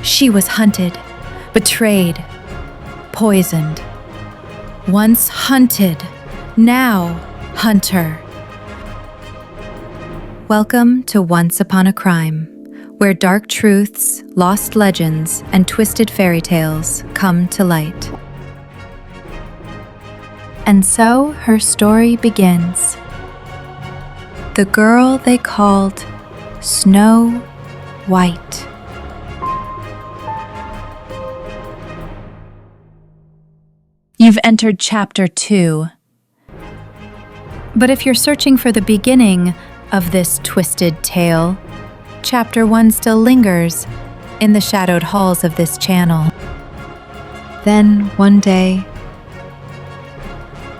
She was hunted, betrayed, poisoned. Once hunted, now hunter. Welcome to Once Upon a Crime, where dark truths, lost legends, and twisted fairy tales come to light. And so her story begins. The girl they called Snow White. You've entered Chapter 2. But if you're searching for the beginning of this twisted tale, Chapter 1 still lingers in the shadowed halls of this channel. Then, one day,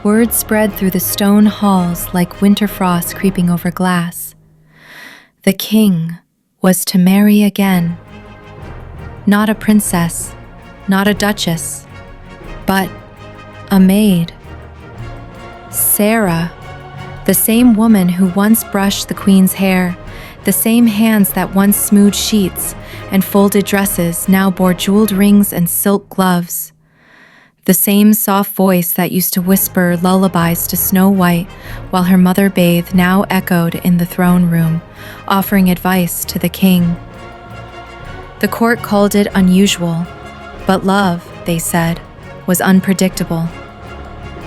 word spread through the stone halls like winter frost creeping over glass. The king was to marry again. Not a princess, not a duchess, but a maid. Sara, the same woman who once brushed the queen's hair, the same hands that once smoothed sheets and folded dresses now bore jeweled rings and silk gloves. The same soft voice that used to whisper lullabies to Snow White while her mother bathed now echoed in the throne room, offering advice to the king. The court called it unusual, but love, they said, was unpredictable.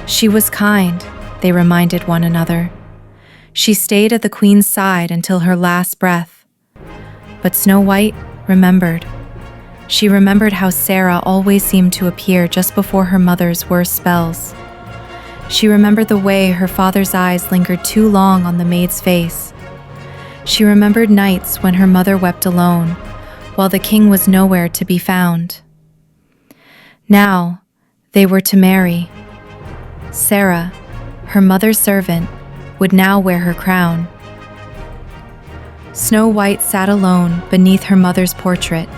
She was kind, they reminded one another. She stayed at the queen's side until her last breath. But Snow White remembered. She remembered how Sara always seemed to appear just before her mother's worst spells. She remembered the way her father's eyes lingered too long on the maid's face. She remembered nights when her mother wept alone, while the king was nowhere to be found. Now, they were to marry. Sara, her mother's servant, would now wear her crown. Snow White sat alone beneath her mother's portrait,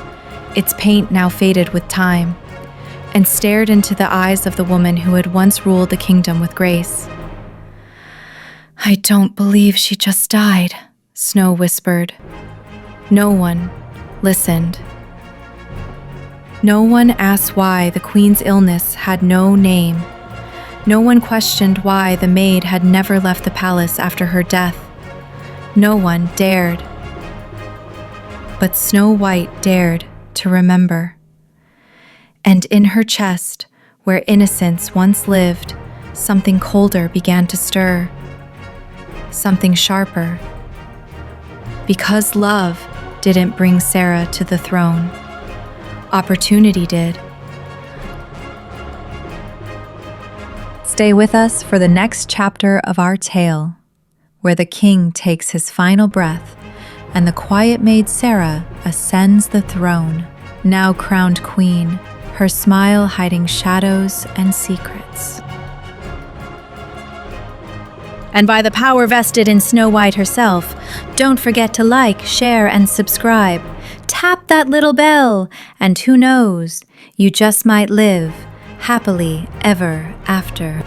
its paint now faded with time, and stared into the eyes of the woman who had once ruled the kingdom with grace. "I don't believe she just died," Snow whispered. No one listened. No one asked why the queen's illness had no name. No one questioned why the maid had never left the palace after her death. No one dared. But Snow White dared to remember. And in her chest, where innocence once lived, something colder began to stir. Something sharper. Because love didn't bring Sara to the throne. Opportunity did. Stay with us for the next chapter of our tale, where the king takes his final breath and the quiet maid Sara ascends the throne, now crowned queen, her smile hiding shadows and secrets. And by the power vested in Snow White herself, don't forget to like, share, and subscribe. Tap that little bell, and who knows, you just might live happily ever after.